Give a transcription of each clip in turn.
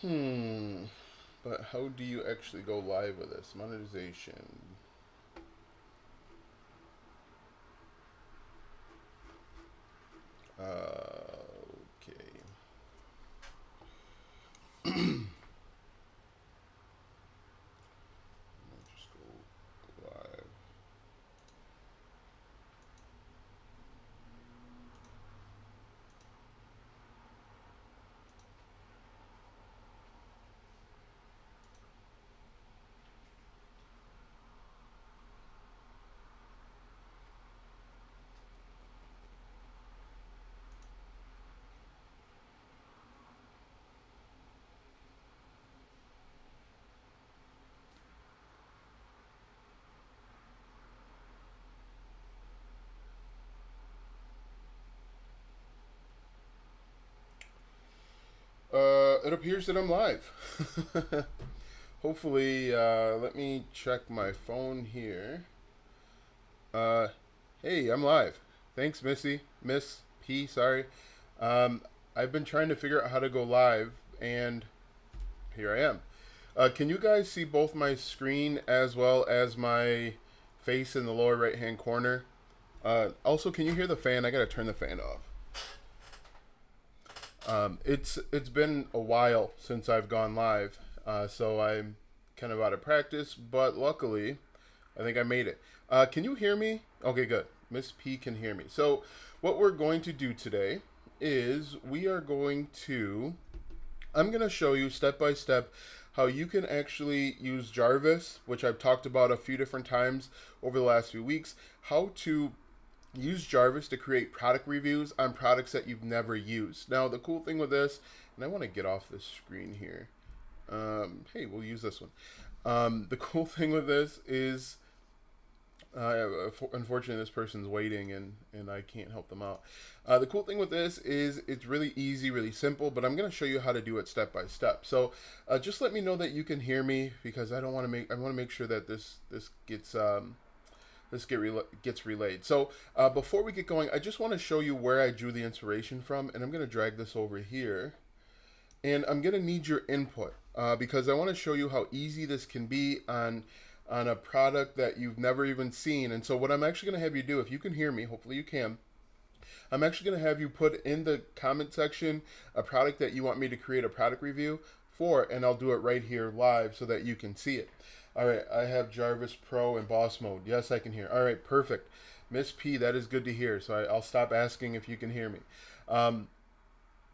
Hmm. But how do you actually go live with this? Monetization. Okay. Let me just go live. It appears that I'm live. Hopefully, let me check my phone here. Uh, hey, I'm live. Thanks, Missy. Miss P, sorry. Um, I've been trying to figure out how to go live, and here I am. Can you guys see both my screen as well as my face in the lower right hand corner? Also, can you hear the fan? I gotta turn the fan off. It's been a while since I've gone live, so I'm kind of out of practice. But luckily, I think I made it. Can you hear me? Okay, good. Miss P can hear me. So, what we're going to do today is we are going to. I'm going to show you step by step how you can actually use Jarvis, which I've talked about a few different times over the last few weeks, how to use Jarvis to create product reviews on products that you've never used. Now, the cool thing with this, and I want to get off this screen here. Hey, we'll use this one. The cool thing with this is, unfortunately, this person's waiting and I can't help them out. The cool thing with this is it's really easy, really simple, but I'm going to show you how to do it step by step. So just let me know that you can hear me because I want to make sure that this gets relayed. So before we get going, I just want to show you where I drew the inspiration from, and I'm going to drag this over here. And I'm going to need your input because I want to show you how easy this can be on a product that you've never even seen. And so what I'm actually going to have you do, if you can hear me, hopefully you can, I'm actually going to have you put in the comment section a product that you want me to create a product review for, and I'll do it right here live so that you can see it. All right, I have Jarvis Pro and Boss Mode. Yes, I can hear. All right, perfect. Miss P, that is good to hear. So I'll stop asking if you can hear me. Um,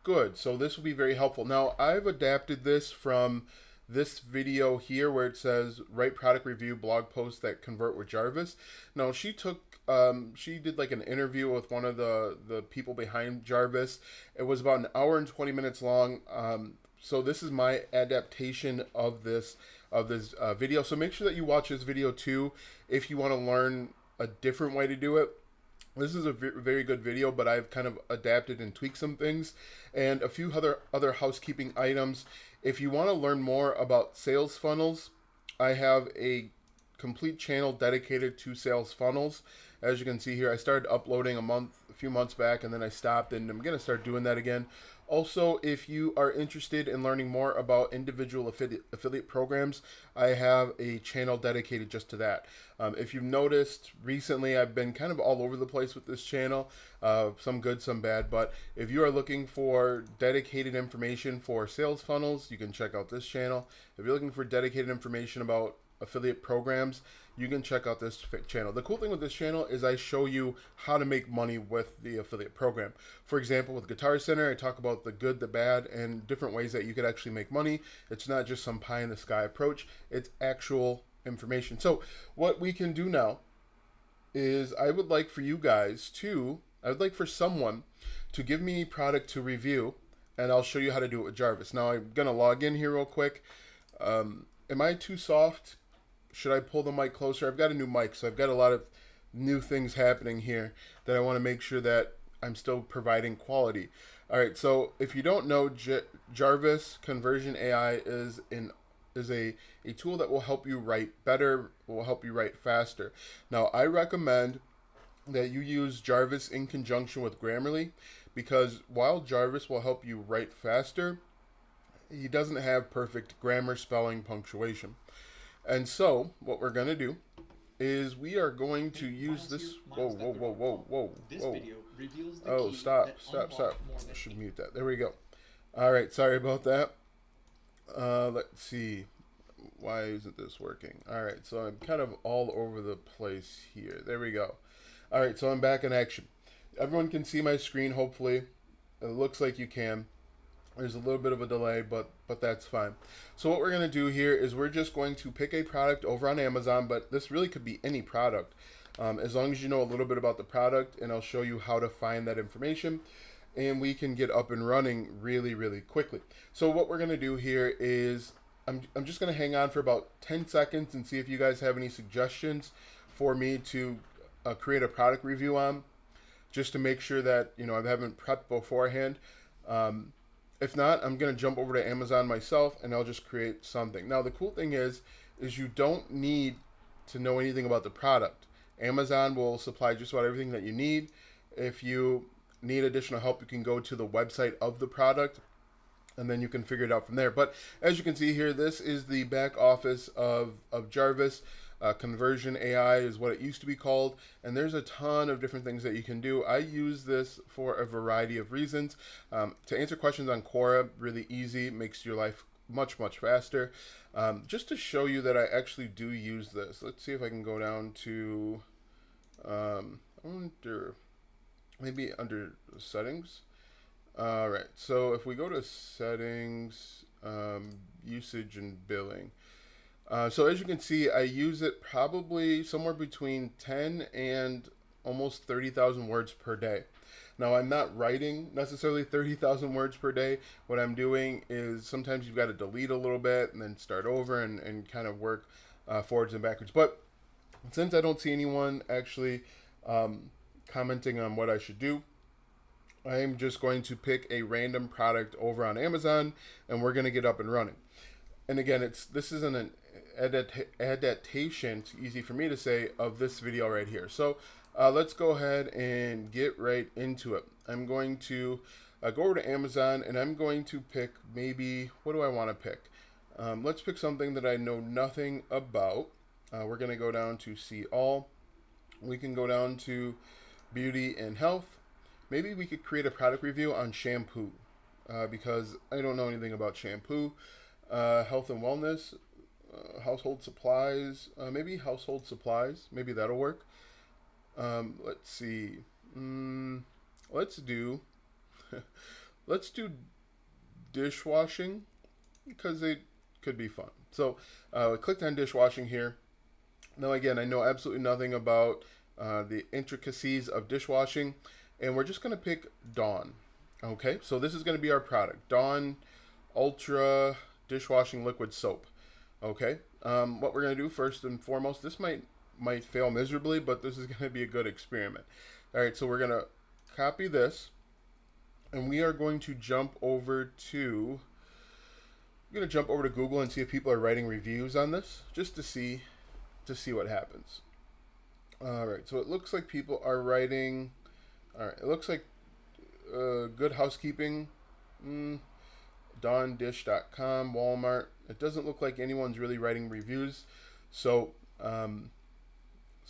Good. So this will be very helpful. Now, I've adapted this from this video here where it says write product review blog posts that convert with Jarvis. Now, she did like an interview with one of the people behind Jarvis. It was about an hour and 20 minutes long. So this is my adaptation of this video. So make sure that you watch this video too if you want to learn a different way to do it. This is a very good video, but I've kind of adapted and tweaked some things and a few other housekeeping items. If you want to learn more about sales funnels, I have a complete channel dedicated to sales funnels. As you can see here, I started uploading a few months back, and then I stopped, and I'm gonna start doing that again. Also, if you are interested in learning more about individual affiliate programs, I have a channel dedicated just to that. If you've noticed recently, I've been kind of all over the place with this channel, some good, some bad. But if you are looking for dedicated information for sales funnels, you can check out this channel. If you're looking for dedicated information about affiliate programs, you can check out this channel. The cool thing with this channel is I show you how to make money with the affiliate program. For example, with Guitar Center, I talk about the good, the bad, and different ways that you could actually make money. It's not just some pie in the sky approach, it's actual information. So what we can do now is I would like for someone to give me a product to review, and I'll show you how to do it with Jarvis. Now I'm gonna log in here real quick. Am I too soft? Should I pull the mic closer? I've got a new mic, so I've got a lot of new things happening here that I want to make sure that I'm still providing quality. All right, so if you don't know, Jarvis Conversion AI is a tool that will help you write better, will help you write faster. Now, I recommend that you use Jarvis in conjunction with Grammarly because while Jarvis will help you write faster, he doesn't have perfect grammar, spelling, punctuation. And so what we're going to do is we are going to use this. Whoa, whoa, whoa, whoa, whoa, whoa. Oh, stop, stop, stop. I should mute that. There we go. All right, sorry about that. Let's see. Why isn't this working? All right, so I'm kind of all over the place here. There we go. All right, so I'm back in action. Everyone can see my screen, hopefully. It looks like you can. There's a little bit of a delay, but that's fine. So what we're going to do here is we're just going to pick a product over on Amazon, but this really could be any product. As long as you know a little bit about the product, and I'll show you how to find that information, and we can get up and running really, really quickly. So what we're going to do here is I'm just going to hang on for about 10 seconds and see if you guys have any suggestions for me to create a product review on, just to make sure that, you know, I haven't prepped beforehand. If not, I'm going to jump over to Amazon myself and I'll just create something. Now, the cool thing is you don't need to know anything about the product. Amazon will supply just about everything that you need. If you need additional help, you can go to the website of the product and then you can figure it out from there. But as you can see here, this is the back office of Jarvis. Conversion AI is what it used to be called, and there's a ton of different things that you can do. I use this for a variety of reasons. To answer questions on Quora, really easy, makes your life much, much faster. Just to show you that I actually do use this, let's see if I can go down to maybe under settings. All right, so if we go to settings, usage and billing. So as you can see, I use it probably somewhere between 10 and almost 30,000 words per day. Now, I'm not writing necessarily 30,000 words per day. What I'm doing is sometimes you've got to delete a little bit and then start over and kind of work forwards and backwards. But since I don't see anyone actually commenting on what I should do, I'm just going to pick a random product over on Amazon and we're going to get up and running. And again, this isn't an adaptation, it's easy for me to say, of this video right here. So let's go ahead and get right into it. I'm going to go over to Amazon and I'm going to pick maybe, what do I want to pick? Let's pick something that I know nothing about. We're going to go down to see all. We can go down to beauty and health. Maybe we could create a product review on shampoo because I don't know anything about shampoo. Health and wellness, household supplies, maybe household supplies, maybe that'll work. Let's see, let's do dishwashing because it could be fun. So I clicked on dishwashing here. Now again, I know absolutely nothing about the intricacies of dishwashing, and we're just going to pick Dawn. Okay, so this is going to be our product, Dawn Ultra Dishwashing Liquid Soap. Okay, what we're going to do first and foremost, this might fail miserably, but this is going to be a good experiment. All right, so we're going to copy this, and we are going to jump over to Google and see if people are writing reviews on this, just to see what happens. All right, so it looks like people are writing. All right, it looks like Good Housekeeping. DawnDish.com, Walmart. It doesn't look like anyone's really writing reviews. So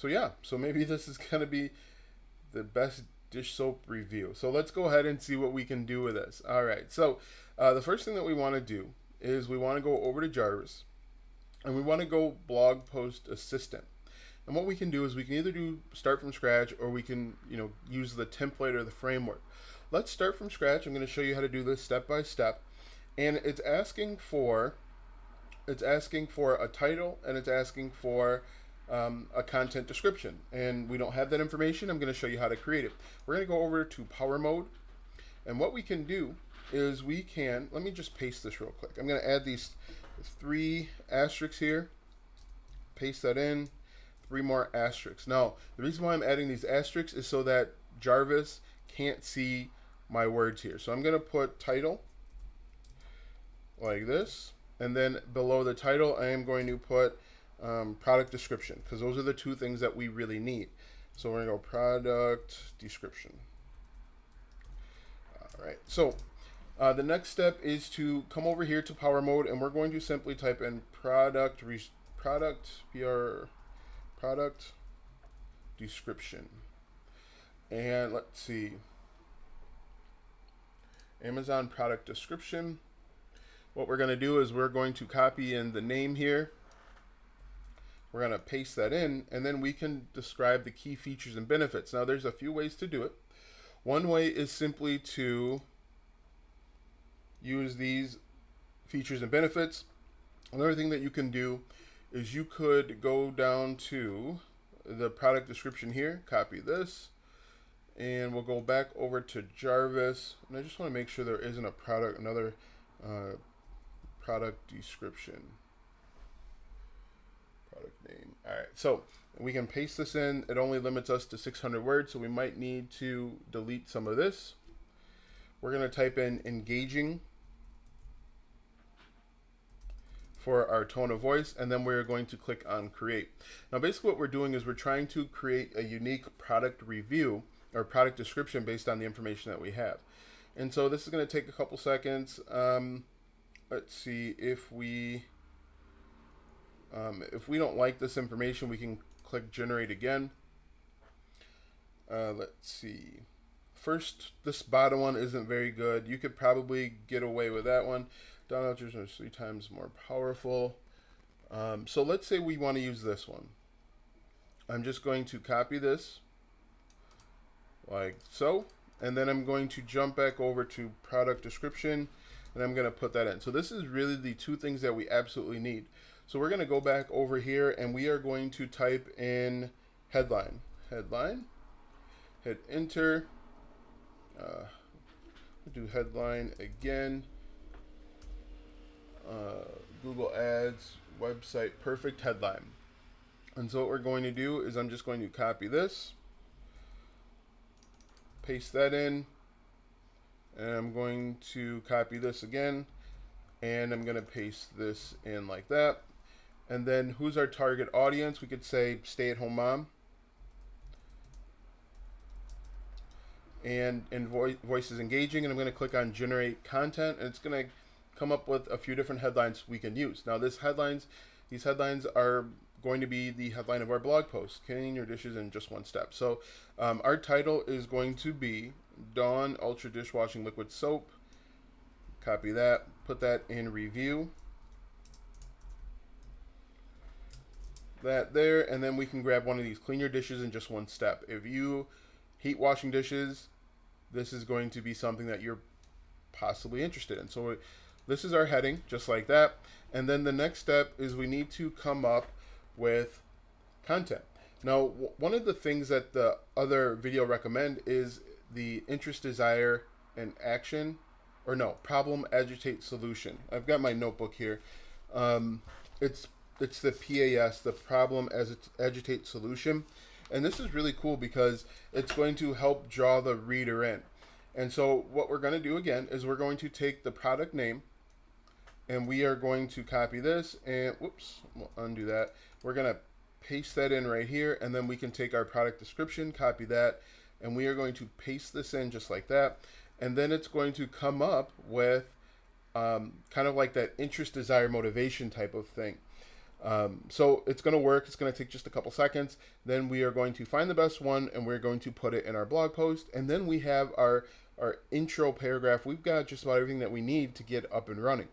yeah, so maybe this is going to be the best dish soap review. So let's go ahead and see what we can do with this. All right, so the first thing that we want to do is we want to go over to Jarvis and we want to go blog post assistant. And what we can do is we can either start from scratch or we can, use the template or the framework. Let's start from scratch. I'm going to show you how to do this step by step. And it's asking for a title and it's asking for a content description. And we don't have that information. I'm going to show you how to create it. We're going to go over to Power Mode. And what we can do is let me just paste this real quick. I'm going to add these 3 asterisks here. Paste that in. 3 more asterisks. Now, the reason why I'm adding these asterisks is so that Jarvis can't see my words here. So I'm going to put title like this, and then below the title I am going to put product description, because those are the 2 things that we really need. So we're going to go product description. All right, so The next step is to come over here to power mode, and we're going to simply type in product product description. And let's see, Amazon product description. What we're going to do is we're going to copy in the name here. We're going to paste that in, and then we can describe the key features and benefits. Now, there's a few ways to do it. One way is simply to use these features and benefits. Another thing that you can do is you could go down to the product description here, copy this, and we'll go back over to Jarvis. And I just want to make sure there isn't another product description. Product name. All right, so we can paste this in. It only limits us to 600 words, so we might need to delete some of this. We're going to type in engaging for our tone of voice, and then we're going to click on create. Now, basically what we're doing is we're trying to create a unique product review or product description based on the information that we have. And so this is going to take a couple seconds. Let's see, if we don't like this information, we can click generate again. Let's see. First, this bottom one isn't very good. You could probably get away with that one. Downloaders are 3 times more powerful. So let's say we want to use this one. I'm just going to copy this like so, and then I'm going to jump back over to product description, and I'm going to put that in. So this is really the two things that we absolutely need. So we're going to go back over here, and we are going to type in headline, hit enter, do headline again, Google Ads, website, perfect headline. And so what we're going to do is I'm just going to copy this, paste that in, and I'm going to copy this again, and I'm going to paste this in like that. And then who's our target audience? We could say stay-at-home mom. And voice is engaging, and I'm going to click on generate content, and it's going to come up with a few different headlines we can use. Now these headlines are going to be the headline of our blog post, cleaning your dishes in just one step. So our title is going to be Dawn Ultra Dishwashing Liquid Soap. Copy that, put that in review. That there, and then we can grab one of these, clean your dishes in just one step. If you hate washing dishes, this is going to be something that you're possibly interested in. So this is our heading, just like that. And then the next step is we need to come up with content. Now, one of the things that the other video recommend is the interest, desire, and action, or no, problem, agitate, solution. I've got my notebook here. It's the PAS, the problem, agitate, solution. And this is really cool because it's going to help draw the reader in. And so what we're going to do again is we're going to take the product name, and we are going to copy this, and whoops, we'll undo that. We're going to paste that in right here, and then we can take our product description, copy that, and we are going to paste this in just like that. And then it's going to come up with kind of like that interest, desire, motivation type of thing. So it's going to work. It's going to take just a couple seconds. Then we are going to find the best one, and we're going to put it in our blog post. And then we have our intro paragraph. We've got just about everything that we need to get up and running.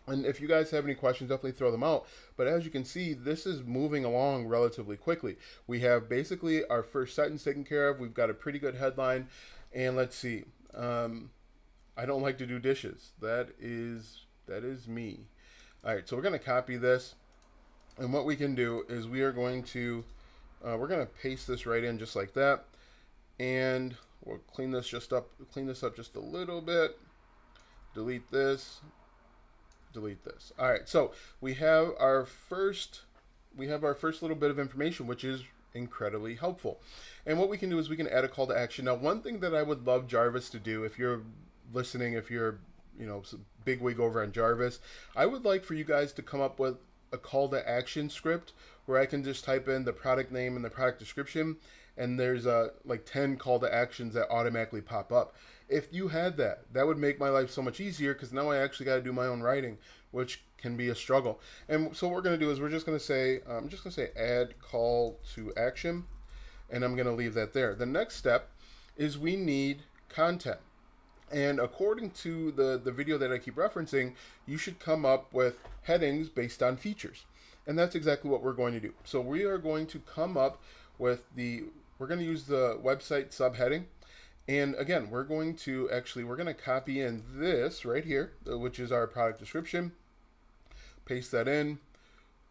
And if you guys have any questions, definitely throw them out. But as you can see, this is moving along relatively quickly. We have basically our first sentence taken care of. We've got a pretty good headline. And let's see. I don't like to do dishes. That is me. All right, so we're going to copy this. And what we can do is we are going to, we're going to paste this right in just like that. And we'll clean this up just a little bit. Delete this. Delete this. All right, so we have our first little bit of information, which is incredibly helpful. And what we can do is we can add a call to action. Now, one thing that I would love Jarvis to do, if you're listening, if you're big wig over on Jarvis, I would like for you guys to come up with a call to action script where I can just type in the product name and the product description, and there's like 10 call to actions that automatically pop up. If you had that, that would make my life so much easier, because now I actually got to do my own writing, which can be a struggle. And so what we're going to do is we're just going to say, I'm just going to say add call to action, and I'm going to leave that there. The next step is we need content. And according to the video that I keep referencing, you should come up with headings based on features. And that's exactly what we're going to do. So we are going to come up with we're going to use the website subheading. And again, we're going to copy in this right here, which is our product description. Paste that in.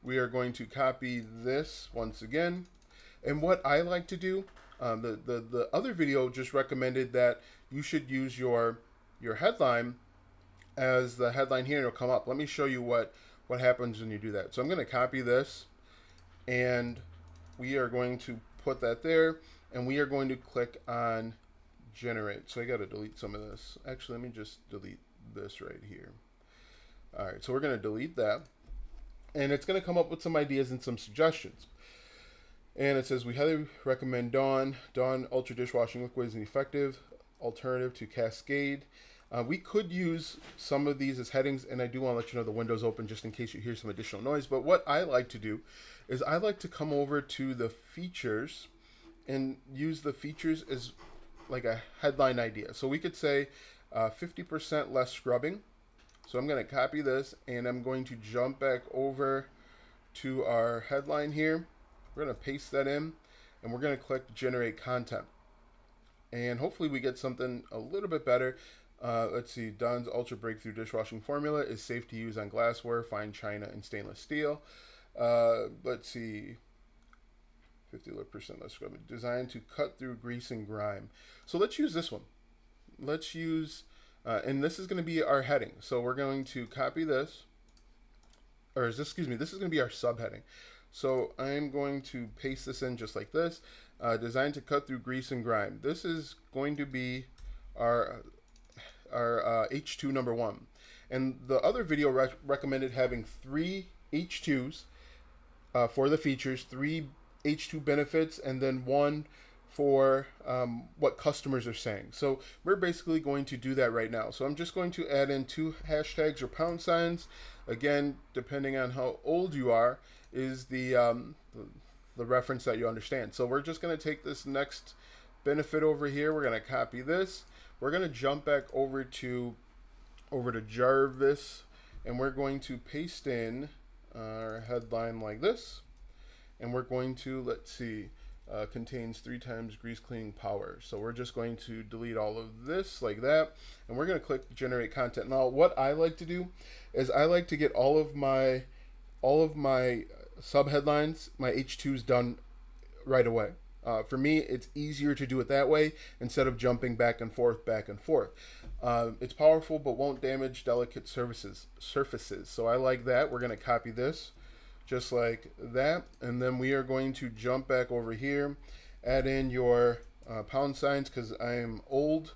We are going to copy this once again. And what I like to do, the other video just recommended that you should use your headline as the headline here, and it'll come up. Let me show you what happens when you do that. So I'm going to copy this, and we are going to put that there, and we are going to click on generate. So I got to delete some of this. Actually, let me just delete this right here. All right, so we're going to delete that, and it's going to come up with some ideas and some suggestions. And it says, we highly recommend Dawn. Dawn Ultra Dishwashing Liquid is an effective alternative to Cascade. We could use some of these as headings, and I do want to let you know the window's open just in case you hear some additional noise. But what I like to do is I like to come over to the features and use the features as like a headline idea. So we could say 50% less scrubbing. So I'm going to copy this, and I'm going to jump back over to our headline here. We're going to paste that in, and we're going to click generate content. And hopefully we get something a little bit better. Let's see. Dawn's Ultra Breakthrough Dishwashing Formula is safe to use on glassware, fine china, and stainless steel. Let's see. 50% less scrubbing. Designed to cut through grease and grime. So let's use this one. Let's use, and this is going to be our heading. So we're going to copy this. This is going to be our subheading. So I'm going to paste this in just like this. Designed to cut through grease and grime. This is going to be our H2 number 1. And the other video recommended having 3 H2s for the features, 3 H2 benefits, and then 1 for what customers are saying. So we're basically going to do that right now. So I'm just going to add in 2 hashtags or pound signs. Again, depending on how old you are, is the reference that you understand. So we're just going to take this next benefit over here. We're going to copy this. We're going to jump back over to Jarvis, and we're going to paste in our headline like this. And we're going to, let's see, contains 3 times grease cleaning power. So we're just going to delete all of this like that, and we're going to click generate content. Now, what I like to do is I like to get all of my sub headlines, my H2s, done right away. For me, it's easier to do it that way instead of jumping back and forth. It's powerful but won't damage delicate surfaces. So I like that. We're going to copy this just like that, and then we are going to jump back over here, add in your pound signs because I am old,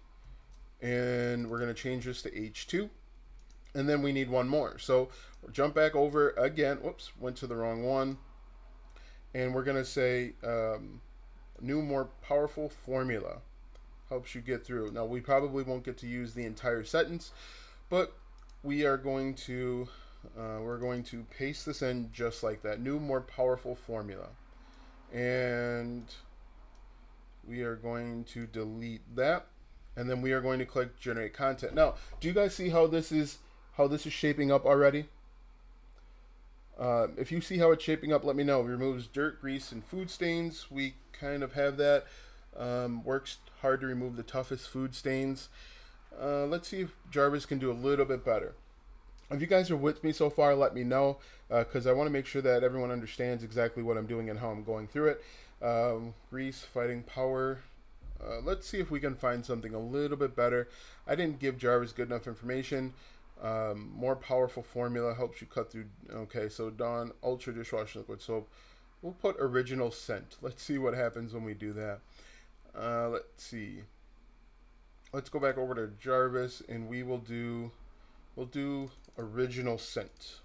and we're going to change this to H2, and then we need one more. So we'll jump back over again. Whoops, went to the wrong one, and we're going to say new, more powerful formula helps you get through. Now, we probably won't get to use the entire sentence, but we are going to we're going to paste this in just like that. New, more powerful formula. And we are going to delete that. And then we are going to click generate content. Now, do you guys see how this is shaping up already? If you see how it's shaping up, let me know. It removes dirt, grease, and food stains. We kind of have that. Works hard to remove the toughest food stains. Let's see if Jarvis can do a little bit better. If you guys are with me so far, let me know, because I want to make sure that everyone understands exactly what I'm doing and how I'm going through it. Grease, fighting power. Let's see if we can find something a little bit better. I didn't give Jarvis good enough information. More powerful formula helps you cut through. Okay, so Dawn Ultra Dishwashing Liquid Soap. We'll put original scent. Let's see what happens when we do that. Let's see. Let's go back over to Jarvis, and we'll do original scent.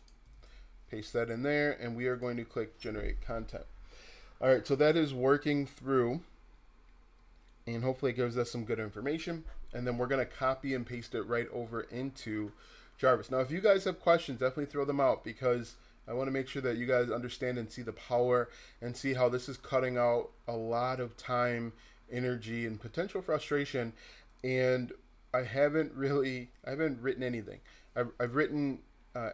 Paste that in there, and we are going to click generate content. All right, so that is working through, and hopefully it gives us some good information. And then we're going to copy and paste it right over into Jarvis. Now, if you guys have questions, definitely throw them out, because I want to make sure that you guys understand and see the power and see how this is cutting out a lot of time, energy, and potential frustration. And I haven't written anything. I've written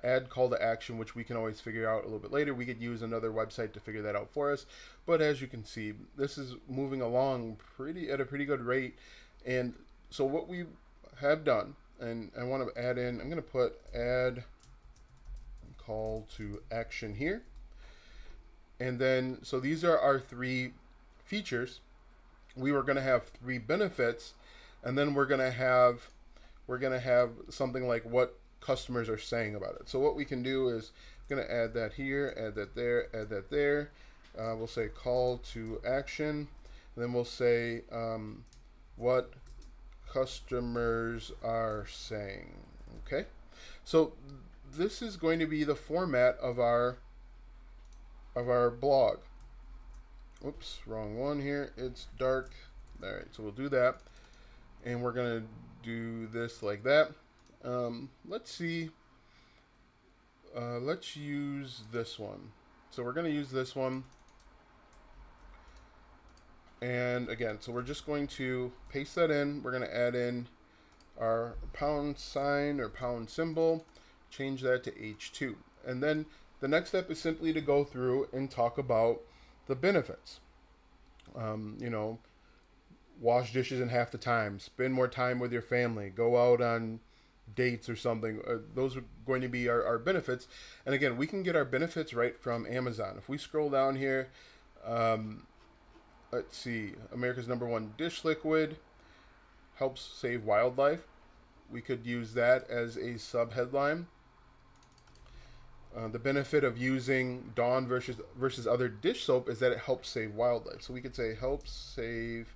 add call to action, which we can always figure out a little bit later. We could use another website to figure that out for us. But as you can see, this is moving along at a pretty good rate. And so what we have done, and I want to add in, I'm going to put add call to action here. And then, so these are our 3 features. We were going to have 3 benefits, and then we're going to have something like what customers are saying about it. So what we can do is I'm going to add that here, add that there, add that there. We'll say call to action, and then we'll say what customers are saying. Okay, so this is going to be the format of our blog. Oops, wrong one here. It's dark. All right, so we'll do that, and we're gonna do this like that. Let's see. Let's use this one. So we're gonna use this one. And again, so we're just going to paste that in. We're going to add in our pound sign or pound symbol, change that to H2. And then the next step is simply to go through and talk about the benefits. Wash dishes in half the time, spend more time with your family, go out on dates or something. Those are going to be our benefits. And again, we can get our benefits right from Amazon. If we scroll down here, let's see, America's #1 dish liquid helps save wildlife. We could use that as a sub-headline. The benefit of using Dawn versus other dish soap is that it helps save wildlife. So we could say helps save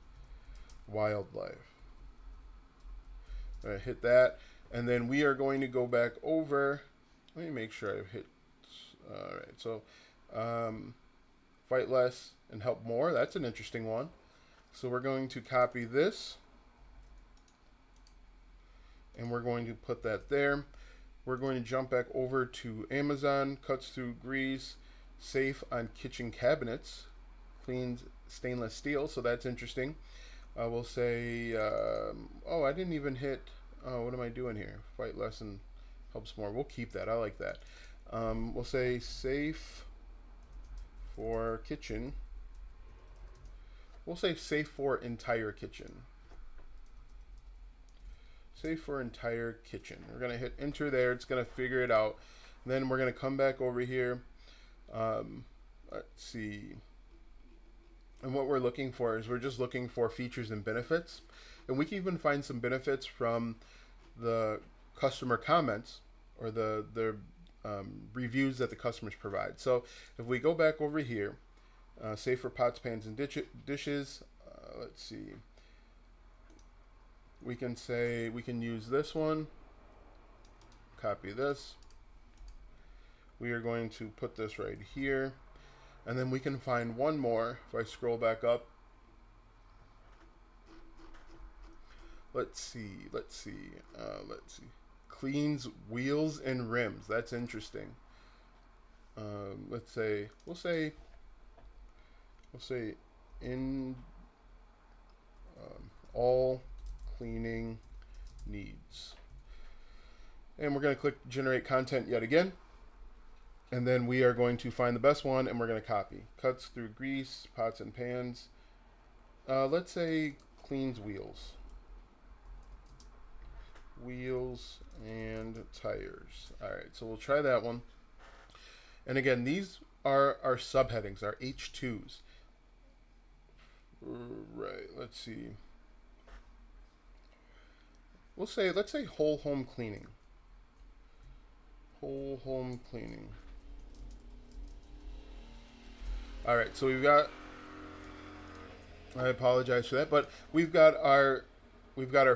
wildlife. All right, hit that. And then we are going to go back over. Let me make sure I hit. All right, so fight less and help more. That's an interesting one. So we're going to copy this, and we're going to put that there. We're going to jump back over to Amazon, cuts through grease, safe on kitchen cabinets, cleans stainless steel. So that's interesting. We'll say, I didn't even hit, what am I doing here? Fight less and helps more. We'll keep that. I like that. We'll say safe for kitchen. We'll say safe for entire kitchen. Safe for entire kitchen. We're going to hit enter there. It's going to figure it out. And then we're going to come back over here. Let's see. And what we're looking for is we're just looking for features and benefits. And we can even find some benefits from the customer comments or the reviews that the customers provide. So if we go back over here, safe for pots, pans, and dishes. Let's see. We can say, we can use this one. Copy this. We are going to put this right here. And then we can find one more. If I scroll back up. Let's see. Cleans wheels and rims. That's interesting. Let's say, we'll say in all cleaning needs. And we're going to click generate content yet again. And then we are going to find the best one and we're going to copy. Cuts through grease, pots and pans. Let's say cleans wheels. Wheels and tires. All right, so we'll try that one. And again, these are our subheadings, our H2s. Right, let's see. Let's say whole home cleaning. Whole home cleaning. All right, so we've got, I apologize for that, but we've got our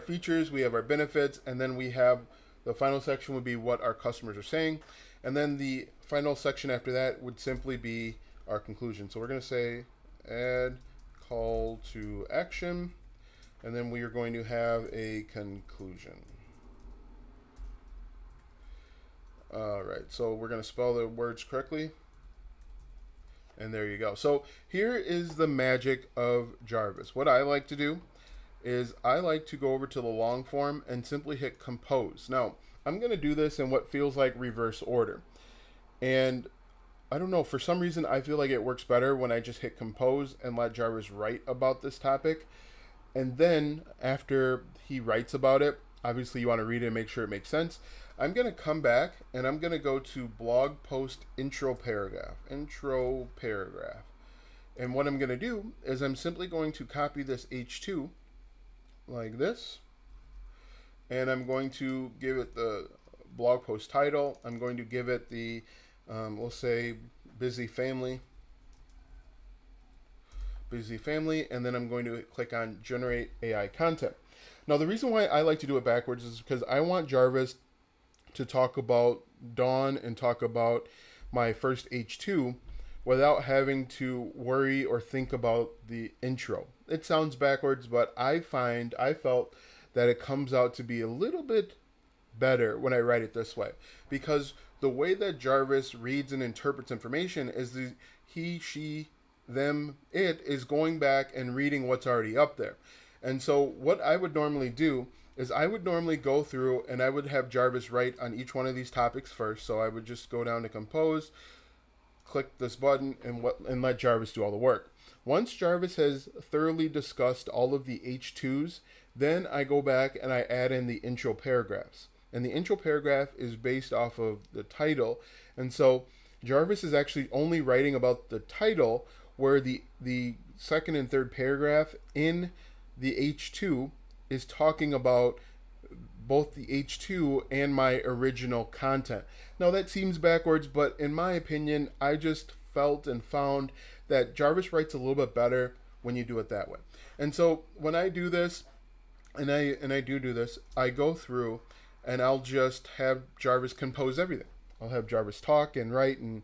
features, we have our benefits, and then we have the final section would be what our customers are saying. And then the final section after that would simply be our conclusion. So we're going to say add call to action, and then we are going to have a conclusion. All right, so we're going to spell the words correctly. And there you go. So here is the magic of Jarvis. What I like to do is I like to go over to the long form and simply hit compose. Now, I'm going to do this in what feels like reverse order. And I don't know, for some reason I feel like it works better when I just hit compose and let Jarvis write about this topic. And then after he writes about it, obviously you want to read it and make sure it makes sense. I'm going to come back and I'm going to go to blog post intro paragraph. And what I'm going to do is I'm simply going to copy this H2 like this. And I'm going to give it the blog post title. I'm going to give it the, we'll say, busy family. And then I'm going to click on generate AI content. Now, the reason why I like to do it backwards is because I want Jarvis to talk about Dawn and talk about my first H2 without having to worry or think about the intro. It sounds backwards, but I felt that it comes out to be a little bit better when I write it this way, because the way that Jarvis reads and interprets information is the he, she, them, it is going back and reading what's already up there. And so what I would normally do is I would normally go through and I would have Jarvis write on each one of these topics first. So I would just go down to compose, click this button, and let Jarvis do all the work. Once Jarvis has thoroughly discussed all of the H2s, then I go back and I add in the intro paragraphs. And the intro paragraph is based off of the title. And so Jarvis is actually only writing about the title, where the second and third paragraph in the H2 is talking about both the H2 and my original content. Now that seems backwards, but in my opinion, I just felt and found that Jarvis writes a little bit better when you do it that way. And so when I do this, and I do this, I go through and I'll just have Jarvis compose everything. I'll have Jarvis talk and write and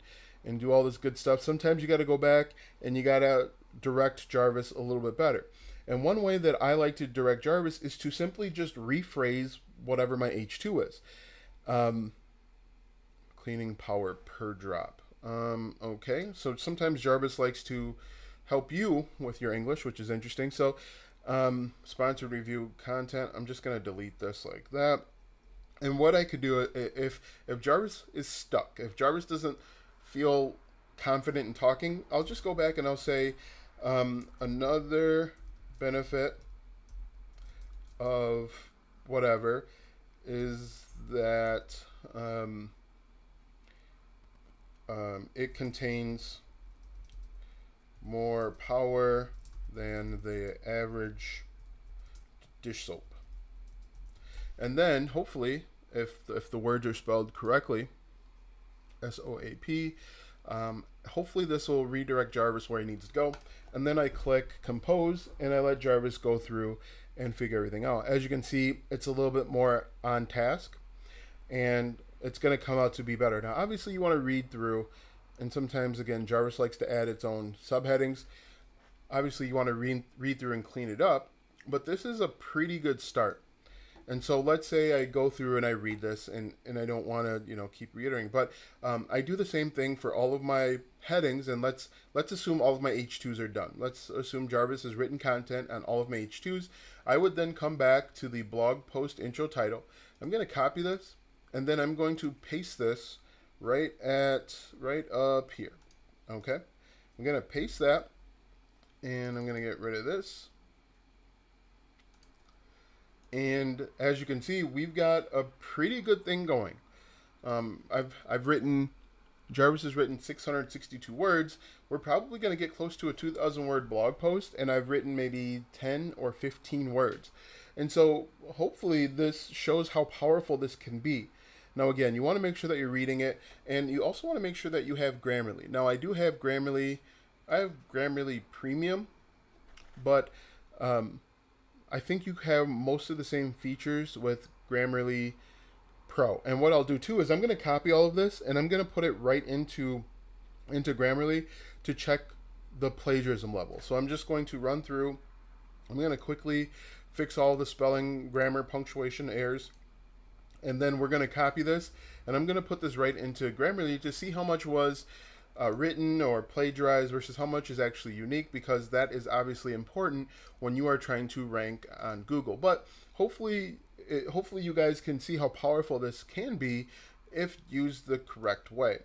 do all this good stuff. Sometimes you got to go back and you got to direct Jarvis a little bit better. And one way that I like to direct Jarvis is to simply just rephrase whatever my H2 is. Cleaning power per drop. Okay, so sometimes Jarvis likes to help you with your English, which is interesting. So sponsored review content, I'm just going to delete this like that. And what I could do, if Jarvis is stuck, if Jarvis doesn't feel confident in talking, I'll just go back and I'll say another benefit of whatever is that it contains more power than the average dish soap. And then hopefully, if the words are spelled correctly, SOAP, hopefully this will redirect Jarvis where he needs to go. And then I click compose and I let Jarvis go through and figure everything out. As you can see, it's a little bit more on task and it's going to come out to be better. Now, obviously you want to read through, and sometimes again, Jarvis likes to add its own subheadings. Obviously you want to read through and clean it up, but this is a pretty good start. And so let's say I go through and I read this and I don't want to, keep reiterating, but I do the same thing for all of my headings, and let's assume all of my H2s are done. Let's assume Jarvis has written content on all of my H2s. I would then come back to the blog post intro title. I'm going to copy this and then I'm going to paste this right up here. Okay. I'm going to paste that and I'm going to get rid of this. And as you can see, we've got a pretty good thing going. Jarvis has written 662 words. We're probably going to get close to a 2,000 word blog post, and I've written maybe 10 or 15 words. And so hopefully this shows how powerful this can be. Now again, you want to make sure that you're reading it, and you also want to make sure that you have Grammarly. Now I do have Grammarly. I have Grammarly Premium, but I think you have most of the same features with Grammarly Pro. And what I'll do too is I'm going to copy all of this and I'm going to put it right into Grammarly to check the plagiarism level. So I'm just going to run through. I'm going to quickly fix all the spelling, grammar, punctuation errors, and then we're going to copy this and I'm going to put this right into Grammarly to see how much was written or plagiarized versus how much is actually unique, because that is obviously important when you are trying to rank on Google. But hopefully you guys can see how powerful this can be if used the correct way.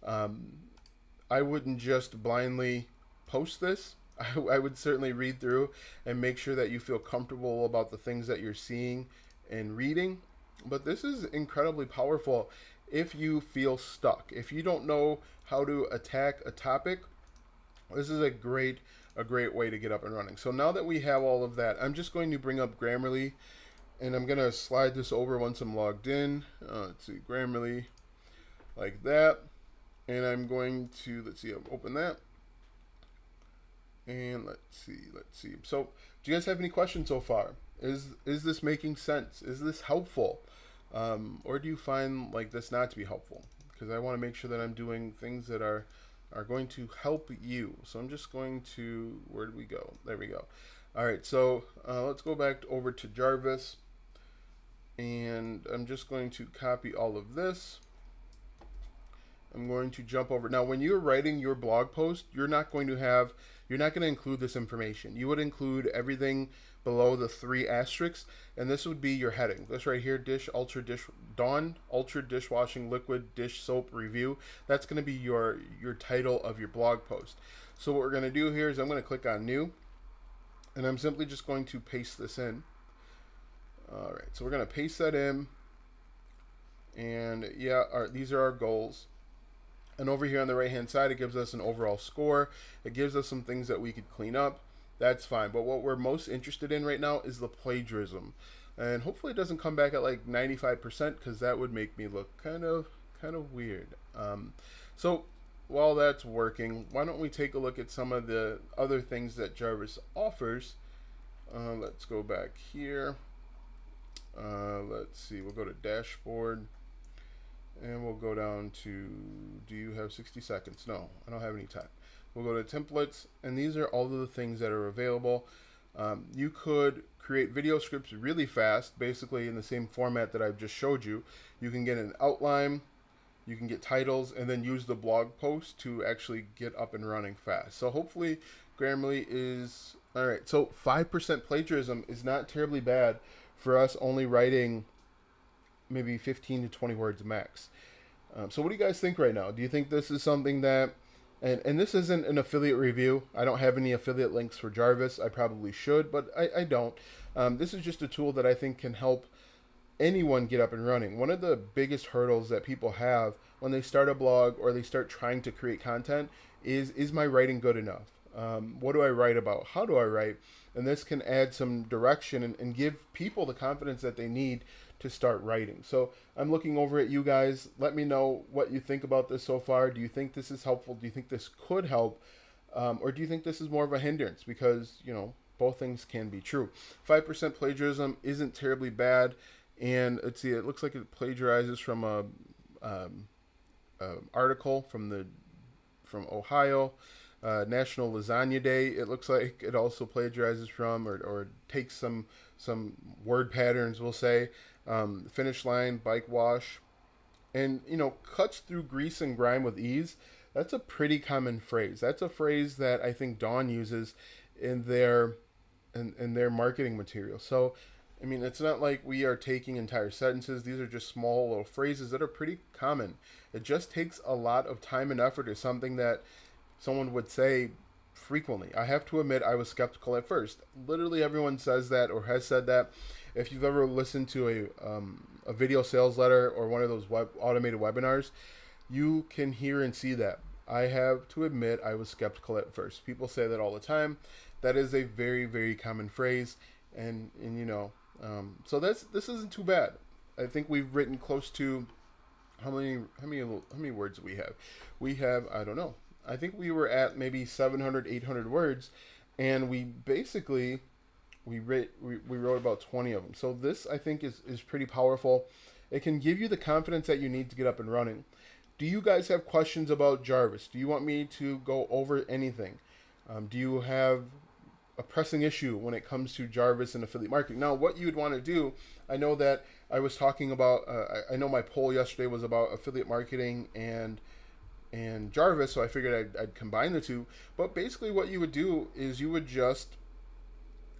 I wouldn't just blindly post this. I would certainly read through and make sure that you feel comfortable about the things that you're seeing and reading. But this is incredibly powerful if you feel stuck. If you don't know how to attack a topic, this is a great way to get up and running. So now that we have all of that, I'm just going to bring up Grammarly and I'm going to slide this over once I'm logged in. Let's see, Grammarly, like that. And I'm going to, let's see, open that. And let's see. So, do you guys have any questions so far? Is this making sense? Is this helpful? Or do you find like this not to be helpful? Because I want to make sure that I'm doing things that are going to help you. So I'm just going to, where did we go? There we go. All right, so let's go back over to Jarvis. And I'm just going to copy all of this. I'm going to jump over. Now, when you're writing your blog post, you're not going to include this information. You would include everything below the 3 asterisks, and this would be your heading. This right here, Dawn Ultra Dishwashing Liquid Dish Soap Review. That's going to be your title of your blog post. So what we're going to do here is I'm going to click on New, and I'm simply just going to paste this in. All right, so we're going to paste that in, and yeah, these are our goals. And over here on the right hand side, it gives us an overall score. It gives us some things that we could clean up. That's fine. But what we're most interested in right now is the plagiarism. And hopefully it doesn't come back at like 95%, because that would make me look kind of weird. So while that's working, why don't we take a look at some of the other things that Jarvis offers. Let's go back here. Let's see. We'll go to dashboard. And we'll go down to, do you have 60 seconds? No, I don't have any time. We'll go to templates, and these are all of the things that are available. You could create video scripts really fast, basically in the same format that I've just showed you. You can get an outline, you can get titles, and then use the blog post to actually get up and running fast. So hopefully Grammarly is, all right, so 5% plagiarism is not terribly bad for us only writing maybe 15 to 20 words max. So what do you guys think right now? Do you think this is something that, and this isn't an affiliate review. I don't have any affiliate links for Jarvis. I probably should, but I don't. This is just a tool that I think can help anyone get up and running. One of the biggest hurdles that people have when they start a blog or they start trying to create content is my writing good enough? What do I write about? How do I write? And this can add some direction and give people the confidence that they need to start writing. So I'm looking over at you guys. Let me know what you think about this so far. Do you think this is helpful? Do you think this could help? Or do you think this is more of a hindrance? Because, both things can be true. 5% plagiarism isn't terribly bad. And let's see, it looks like it plagiarizes from a article from Ohio. National Lasagna Day, it looks like it also plagiarizes from or takes some word patterns, we'll say. Finish line, bike wash, and cuts through grease and grime with ease. That's a pretty common phrase. That's a phrase that I think Dawn uses in their marketing material. So I mean, it's not like we are taking entire sentences. These are just small little phrases that are pretty common. It just takes a lot of time and effort. Is something that someone would say frequently. I have to admit, I was skeptical at first. Literally everyone says that or has said that. If you've ever listened to a video sales letter or one of those automated webinars, you can hear and see that. I have to admit, I was skeptical at first. People say that all the time. That is a very, very common phrase, and so this isn't too bad. I think we've written close to how many words do we have? We have, I don't know. I think we were at maybe 700, 800 words, and we wrote about 20 of them. So this, I think, is pretty powerful. It can give you the confidence that you need to get up and running. Do you guys have questions about Jarvis? Do you want me to go over anything? Do you have a pressing issue when it comes to Jarvis and affiliate marketing? Now, what you would want to do, I know that I was talking about, I know my poll yesterday was about affiliate marketing and Jarvis, so I figured I'd combine the two. But basically, what you would do is you would just,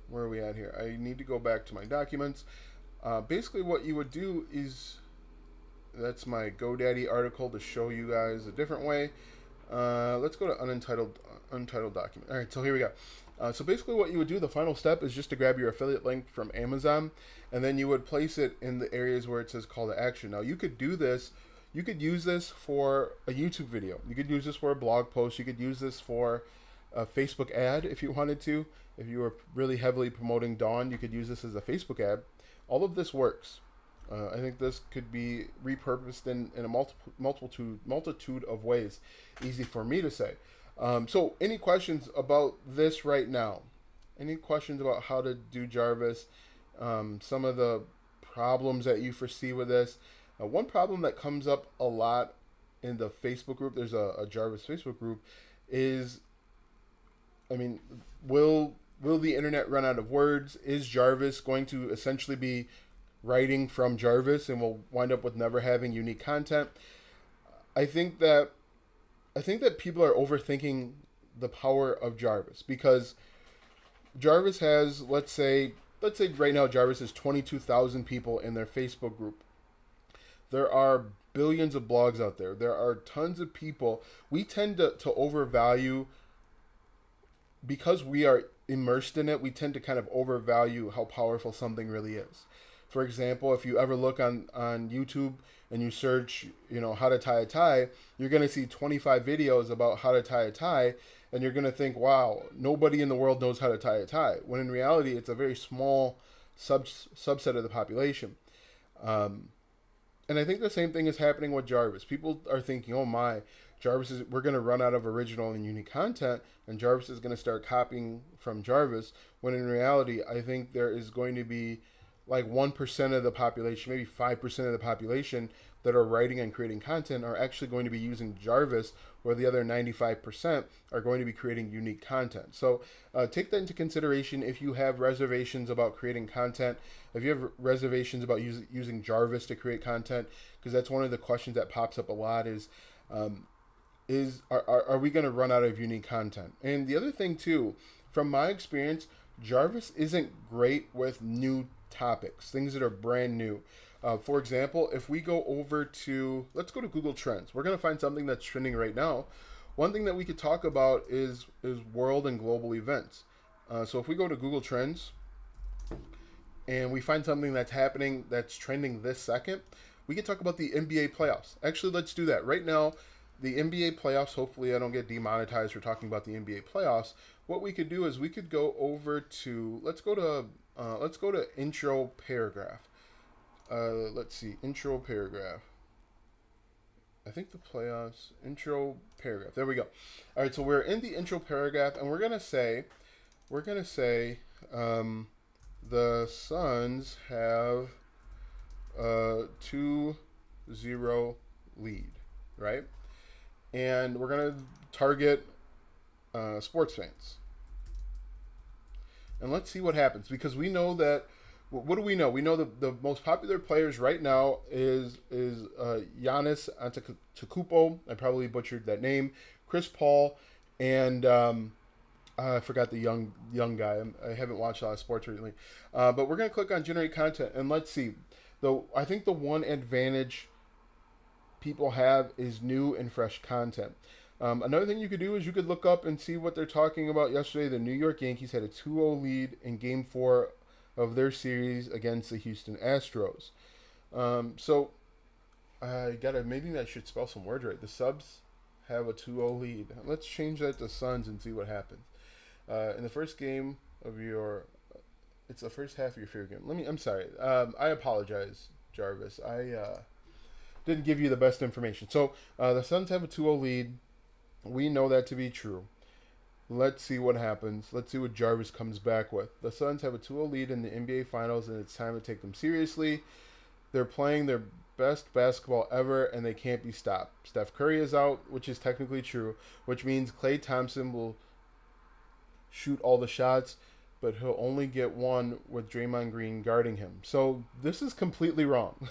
where are we at here? I need to go back to my documents. Basically, what you would do is, that's my GoDaddy article to show you guys a different way. Let's go to untitled document. All right, so here we go. So basically what you would do, the final step is just to grab your affiliate link from Amazon, and then you would place it in the areas where it says call to action. Now you could do this, you could use this for a YouTube video. You could use this for a blog post. You could use this for a Facebook ad if you wanted to. If you were really heavily promoting Dawn, you could use this as a Facebook ad. All of this works. I think this could be repurposed in a multitude of ways. Easy for me to say. So any questions about this right now? Any questions about how to do Jarvis? Some of the problems that you foresee with this? One problem that comes up a lot in the Facebook group, there's a Jarvis Facebook group, is, I mean, will the internet run out of words? Is Jarvis going to essentially be writing from Jarvis and we'll wind up with never having unique content? I think that people are overthinking the power of Jarvis, because Jarvis has, let's say right now Jarvis has 22,000 people in their Facebook group. There are billions of blogs out there. There are tons of people. We tend to overvalue, because we are immersed in it, we tend to kind of overvalue how powerful something really is. For example, if you ever look on YouTube and you search, how to tie a tie, you're going to see 25 videos about how to tie a tie, and you're going to think, wow, nobody in the world knows how to tie a tie, when in reality, it's a very small subset of the population. And I think the same thing is happening with Jarvis. People are thinking, oh my, we're going to run out of original and unique content, and Jarvis is going to start copying from Jarvis, when in reality, I think there is going to be like 1% of the population, maybe 5% of the population that are writing and creating content are actually going to be using Jarvis, where the other 95% are going to be creating unique content. So take that into consideration if you have reservations about creating content, if you have reservations about using Jarvis to create content, because that's one of the questions that pops up a lot is are we going to run out of unique content? And the other thing too, from my experience, Jarvis isn't great with new topics, things that are brand new. For example, if we go over to, let's go to Google Trends. We're going to find something that's trending right now. One thing that we could talk about is world and global events. So if we go to Google Trends and we find something that's happening, that's trending this second, we could talk about the NBA playoffs. Actually, let's do that. Right now, the NBA playoffs, hopefully I don't get demonetized for talking about the NBA playoffs. What we could do is we could go over to, let's go to intro paragraph. Let's see, intro paragraph. I think the playoffs, intro paragraph. There we go. All right, so we're in the intro paragraph, and we're gonna say, the Suns have a 2-0 lead, right? And we're gonna target sports fans. And let's see what happens, because we know that, what do we know? We know that the most popular players right now is Giannis Antetokounmpo. I probably butchered that name. Chris Paul, and I forgot the young guy. I haven't watched a lot of sports recently. But we're going to click on generate content, and let's see. I think the one advantage people have is new and fresh content. Another thing you could do is you could look up and see what they're talking about. Yesterday, the New York Yankees had a 2-0 lead in Game 4 of their series against the Houston Astros. So maybe I should spell some words right. The Subs have a 2-0 lead. Let's change that to Suns and see what happens. In the first game of it's the first half of your favorite game. I'm sorry. I apologize, Jarvis. I didn't give you the best information. So the Suns have a 2-0 lead. We know that to be true. Let's see what happens. Let's see what Jarvis comes back with. The Suns have a 2-0 lead in the NBA Finals, and it's time to take them seriously. They're playing their best basketball ever, and they can't be stopped. Steph Curry is out, which is technically true, which means Klay Thompson will shoot all the shots, but he'll only get one with Draymond Green guarding him. So this is completely wrong.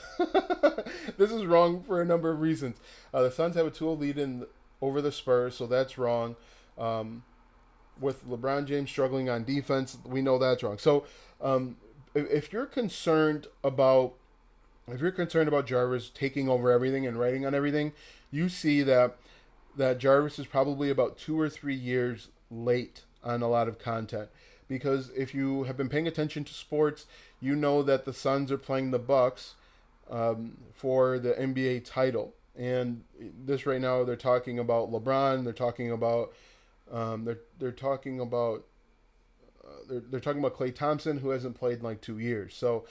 This is wrong for a number of reasons. The Suns have a 2-0 lead over the Spurs, so that's wrong. With LeBron James struggling on defense, we know that's wrong. So if you're concerned about Jarvis taking over everything and writing on everything, you see that Jarvis is probably about 2 or 3 years late on a lot of content. Because if you have been paying attention to sports, you know that the Suns are playing the Bucks for the NBA title. And this right now, they're talking about LeBron. They're talking about they're talking about Klay Thompson, who hasn't played in like 2 years. So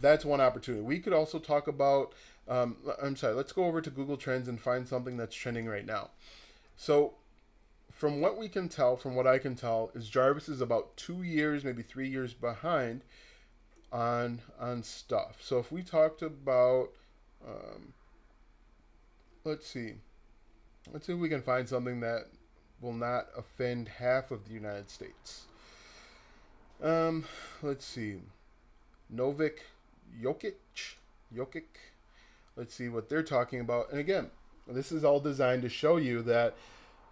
that's one opportunity. We could also talk about. I'm sorry. Let's go over to Google Trends and find something that's trending right now. So from what we can tell, from what I can tell, is Jarvis is about 2 years, maybe 3 years behind on stuff. So if we talked about, let's see if we can find something that will not offend half of the United States. Let's see, Novik Jokic. Let's see what they're talking about. And again, this is all designed to show you that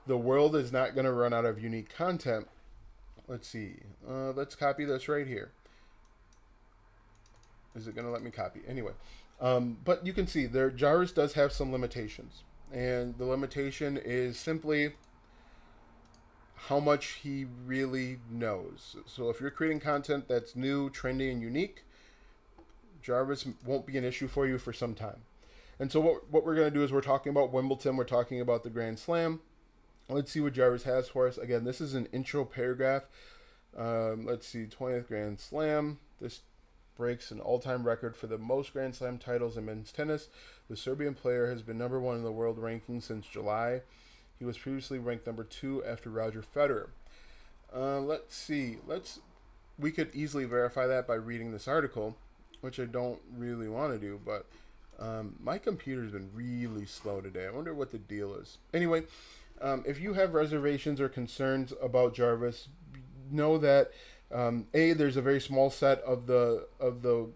the world is not going to run out of unique content. Let's see. Let's copy this right here. Is it going to let me copy? Anyway. But you can see there, Jarvis does have some limitations. And the limitation is simply how much he really knows. So if you're creating content that's new, trendy, and unique, Jarvis won't be an issue for you for some time. And so what we're going to do is we're talking about Wimbledon. We're talking about the Grand Slam. Let's see what Jarvis has for us. Again, this is an intro paragraph. Let's see, 20th Grand Slam. This breaks an all-time record for the most Grand Slam titles in men's tennis. The Serbian player has been number 1 in the world ranking since July. He was previously ranked number 2 after Roger Federer. Let's see. We could easily verify that by reading this article, which I don't really want to do, but my computer's been really slow today. I wonder what the deal is. Anyway, if you have reservations or concerns about Jarvis, know that there's a very small set of the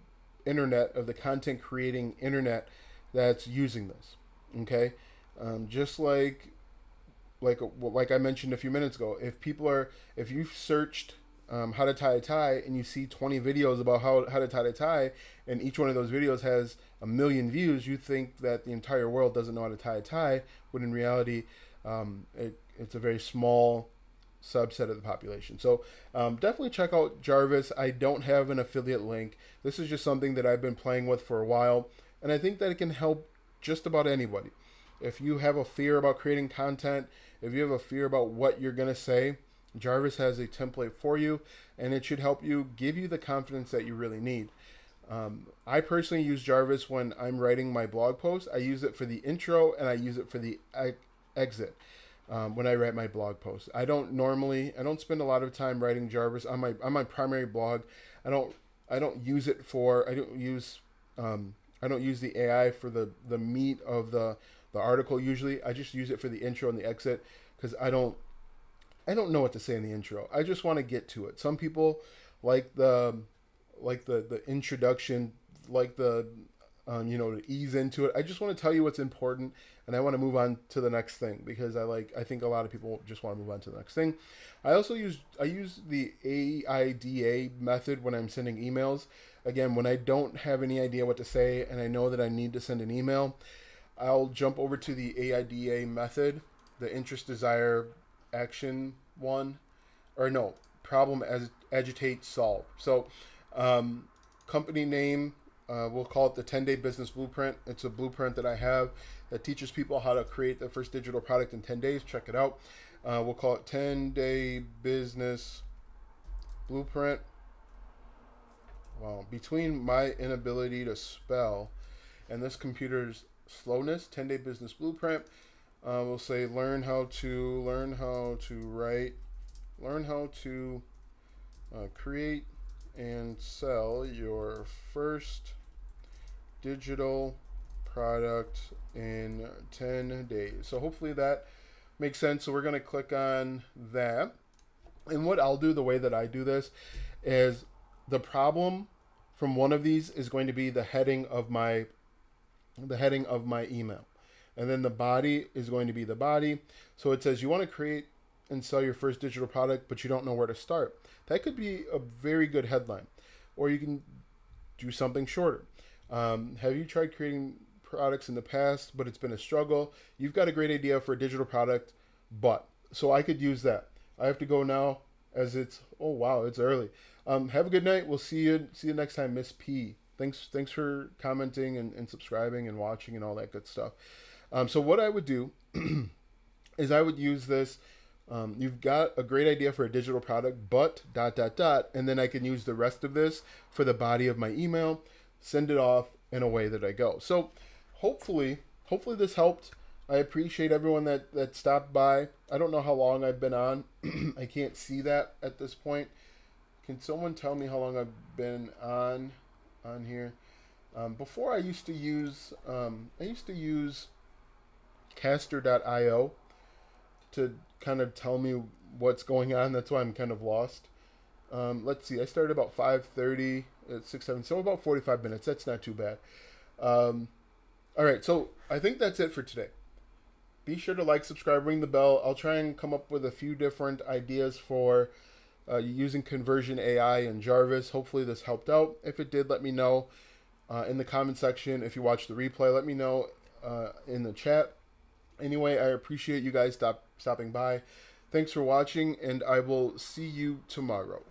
internet, of the content creating internet, that's using this. Okay, just like I mentioned a few minutes ago, if you've searched how to tie a tie and you see 20 videos about how to tie a tie, and each one of those videos has 1 million views, you think that the entire world doesn't know how to tie a tie, when in reality, it's a very small subset of the population. So definitely check out Jarvis. I don't have an affiliate link. This is just something that I've been playing with for a while, and I think that it can help just about anybody. If you have a fear about creating content, if you have a fear about what you're going to say, Jarvis has a template for you, and it should help you, give you the confidence that you really need. I personally use Jarvis when I'm writing my blog post. I use it for the intro, and I use it for the exit when I write my blog post. I don't spend a lot of time writing Jarvis on my primary blog. I don't use the AI for the meat of the article. Usually I just use it for the intro and the exit, because I don't know what to say in the intro. I just want to get to it. Some people like the introduction, to ease into it. I just want to tell you what's important, and I want to move on to the next thing, because I think a lot of people just want to move on to the next thing. I use the AIDA method when I'm sending emails. Again, when I don't have any idea what to say and I know that I need to send an email, I'll jump over to the AIDA method, the interest, desire, action one, or no, problem, agitate, solve. So company name, we'll call it the 10-day business blueprint. It's a blueprint that I have that teaches people how to create their first digital product in 10 days. Check it out. We'll call it 10-day business blueprint. Wow, between my inability to spell and this computer's slowness, 10-day business blueprint. We'll say learn how to write, learn how to create and sell your first digital product in 10 days. So hopefully that makes sense. So we're going to click on that. And what I'll do, the way that I do this, is the problem from one of these is going to be the heading of my email. And then the body is going to be the body. So it says you want to create and sell your first digital product, but you don't know where to start. That could be a very good headline. Or you can do something shorter. Have you tried creating products in the past, but it's been a struggle? You've got a great idea for a digital product, but. So I could use that. I have to go now as it's, oh wow, it's early. Have a good night. We'll see you next time, Miss P. Thanks for commenting and subscribing and watching and all that good stuff. So what I would do is I would use this. You've got a great idea for a digital product, but ... and then I can use the rest of this for the body of my email, send it off in a way that I go. So hopefully this helped. I appreciate everyone that stopped by. I don't know how long I've been on. I can't see that at this point. Can someone tell me how long I've been on here? Before I used to use Caster.io to kind of tell me what's going on. That's why I'm kind of lost. Let's see. I started about 5:30 at 6-7, so about 45 minutes. That's not too bad. All right, so I think that's it for today. Be sure to like, subscribe, ring the bell. I'll try and come up with a few different ideas for using Conversion AI and Jarvis. Hopefully this helped out. If it did, let me know in the comment section. If you watch the replay, let me know in the chat. Anyway, I appreciate you guys stopping by. Thanks for watching, and I will see you tomorrow.